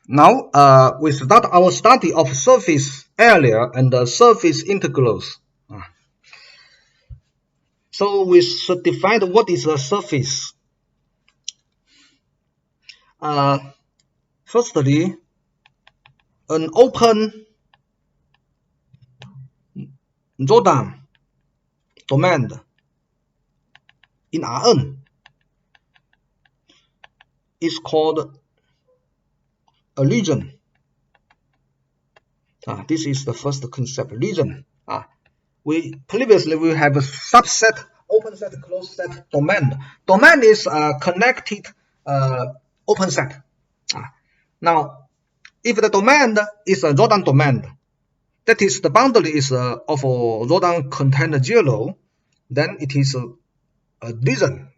Now, we start our study of surface area and surface integrals. So we should define what is a surface. Firstly, an open Jordan domain in Rn is called a region. This is the first concept, region. We previously have a subset, open set, closed set, domain. Domain is a connected open set. Now, if the domain is a Jordan domain, that is the boundary is of Jordan contain 0, then it is a region.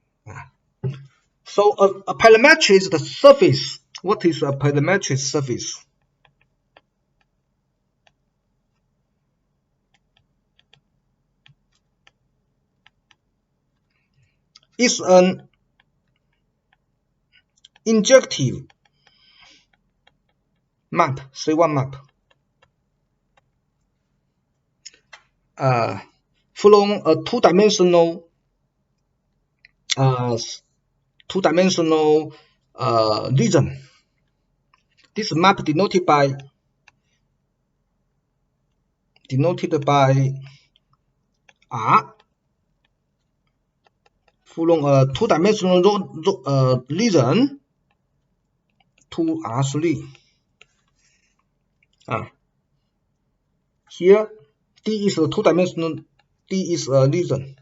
So a parametrized surface. What is a parametrized surface? It's an injective map, C1 map, from a two-dimensional region. This map denoted by R from a two-dimensional region to R3. Here, D is a two-dimensional, D is a region.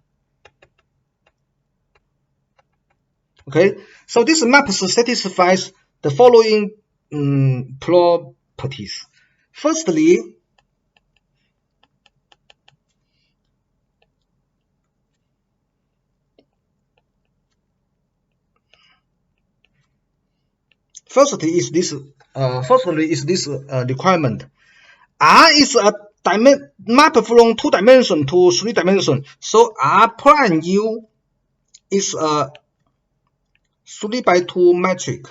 Okay, so this map satisfies the following properties. Firstly, this requirement. R is a map from 2 dimension to 3 dimension. So R prime U is a 3 by 2 metric.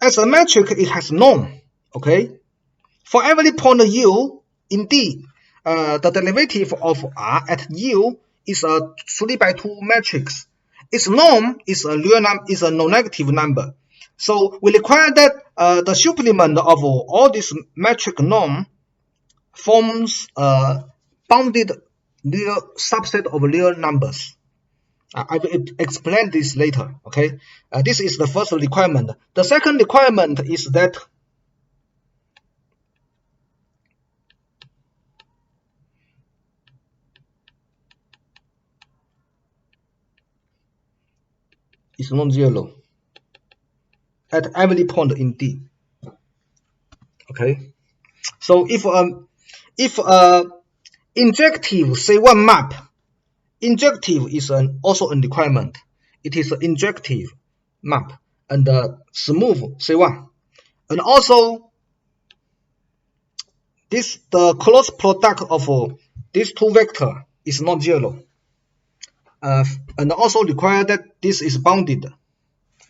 As a metric, it has norm. Okay, for every point U in D, the derivative of R at U is a 3 by 2 matrix. Its norm is a real is a non-negative number. So we require that the supplement of all this metric norm forms a bounded real subset of real numbers. I will explain this later. Okay, this is the first requirement. The second requirement is that is non-zero at every point in D. Okay, so if injective C1 map, injective is also a requirement. It is an injective map and smooth C1, and also the cross product of these two vectors is not zero, and also require that this is bounded.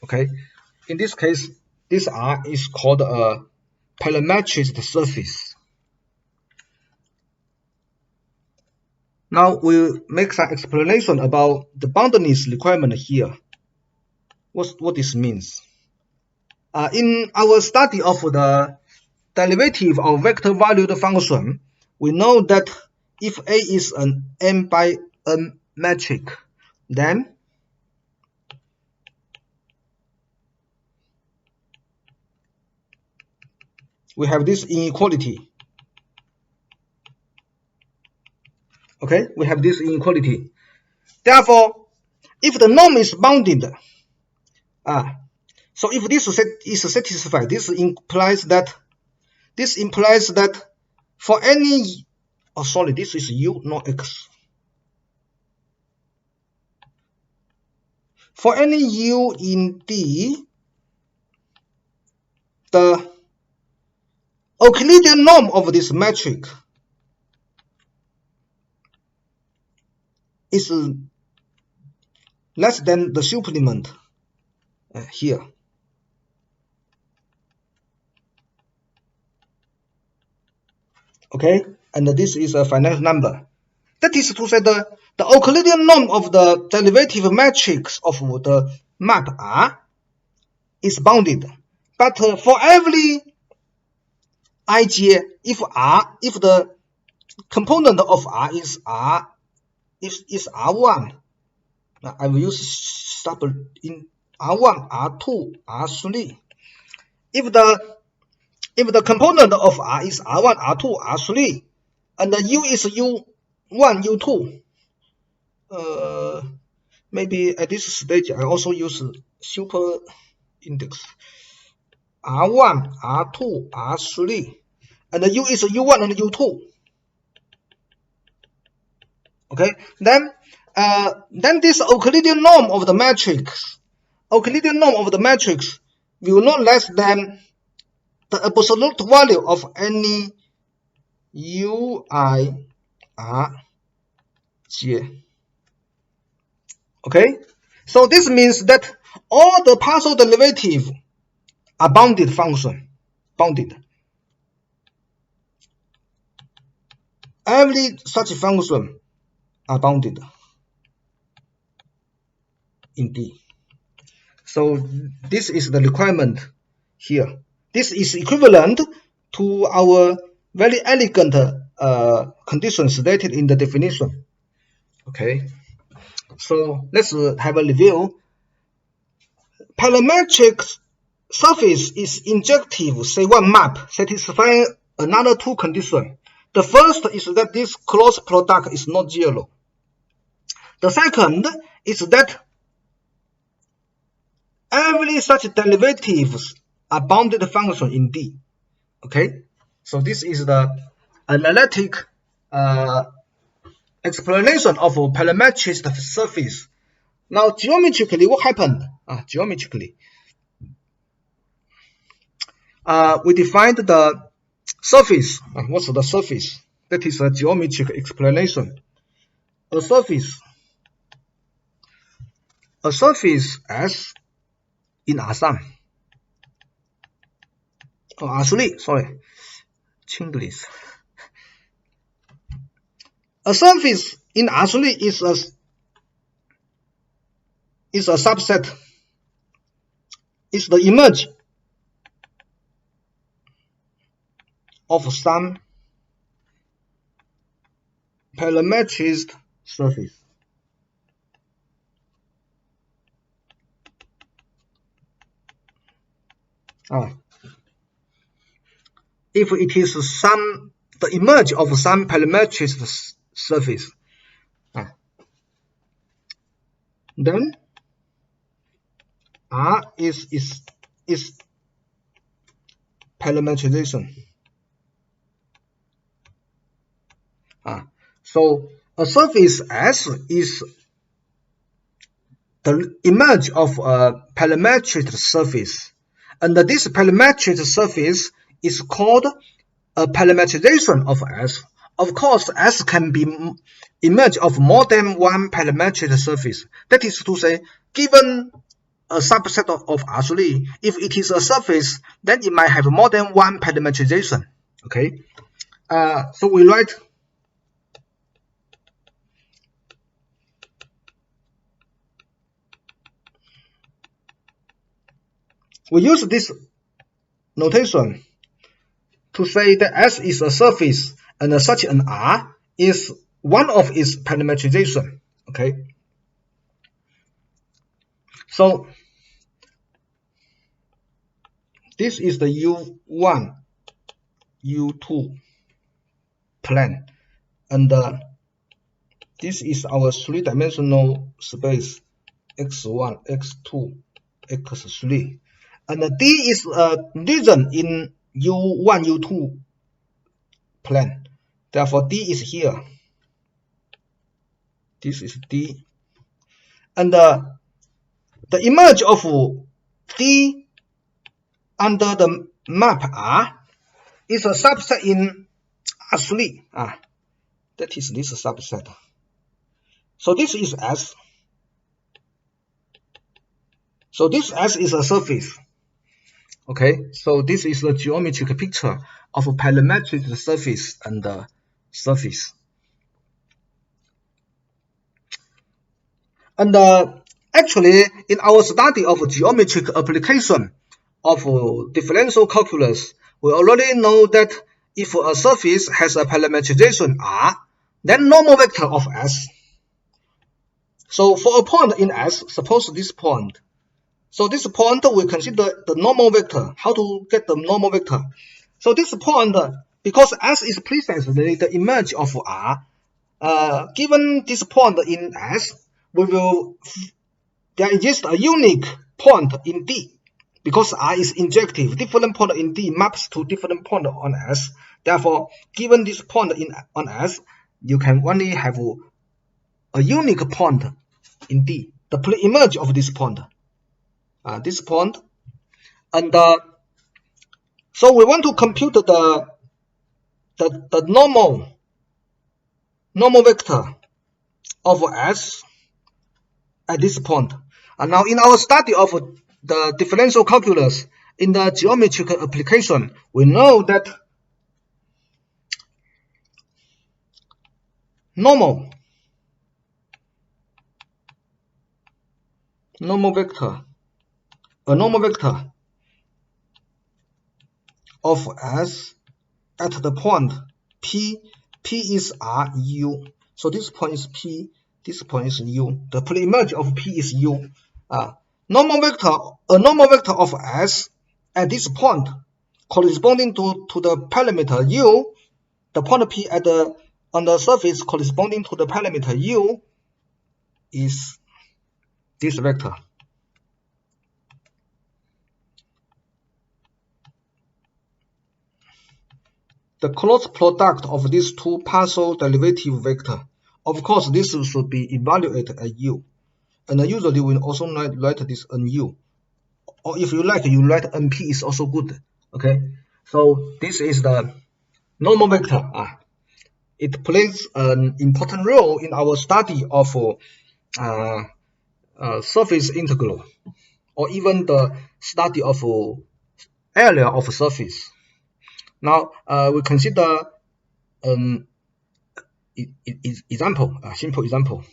Okay, in this case, this R is called a parametrized surface. Now we'll make some explanation about the boundaries requirement here. What this means. In our study of the derivative of vector valued function, we know that if A is an n by n metric, then we have this inequality. Okay, we have this inequality. Therefore, if the norm is bounded, so if this is satisfied, this implies that for any, this is U, not X. For any U in D, the Euclidean norm of this metric is less than the supplement here. Okay, and this is a finite number. That is to say the Euclidean norm of the derivative matrix of the map R is bounded. But for every ij, if the component of R is R1, I will use sub in R1, R2, R3. If the component of R is R1, R2, R3, and the U is U1, U2, maybe at this stage I also use super index R1, R2, R3, and the U is U1 and U2. Okay, then this Euclidean norm of the matrix, will not less than the absolute value of any Ui R j. Okay, so this means that all the partial derivative are bounded function. Every such function are bounded in D. So this is the requirement here. This is equivalent to our very elegant conditions stated in the definition. Okay, so let's have a review. Parametric surface is injective, say one map, satisfying another two conditions. The first is that this cross product is not zero. The second is that every such derivatives are bounded function in D. Okay, so this is the analytic explanation of parametric surface. Now, geometrically, what happened? Geometrically, we defined the surface. What's the surface? That is a geometric explanation. A surface S in R3. R3, sorry. Chinglish. A surface in R3 is a subset. It's the image of some parametrized surface. If it is the image of some parametrized surface, then R is parametrization. So a surface S is the image of a parametric surface, and this parametric surface is called a parametrization of S. Of course, S can be image of more than one parametric surface. That is to say, given a subset of R3, if it is a surface, then it might have more than one parametrization. Okay, so we write we use this notation to say that S is a surface and such an R is one of its parametrization. Okay, so this is the U1, U2 plane, and this is our three-dimensional space x1, x2, x3, and D is a region in U1, U2 plane. Therefore, D is here. This is D, and the image of D under the map R is a subset in R3. That is this subset. So this is S. So this S is a surface. Okay, so this is the geometric picture of a parametric surface and the surface. And actually, in our study of geometric application of differential calculus, we already know that if a surface has a parametrization R, then normal vector of S. So for a point in S, suppose this point. So this point we consider the normal vector. How to get the normal vector? So this point, because S is precisely the image of R, given this point in S, there exists a unique point in D. Because R is injective, different point in D maps to different point on S. Therefore, given this point on S, you can only have a unique point in D, the pre-image of this point. And so we want to compute the normal vector of S at this point. And now in our study of the differential calculus in the geometric application, we know that normal vector of S at the point P is R U. So this point is P, this point is U. The pre-image of P is U. A normal vector of S at this point corresponding to the parameter U, the point P on the surface corresponding to the parameter U is this vector. The cross product of these two partial derivative vectors. Of course, this should be evaluated at U. And usually we also write this NU. Or if you like, you write NP is also good. Okay. So this is the normal vector. It plays an important role in our study of surface integral, or even the study of area of surface. Now we consider example, a simple example.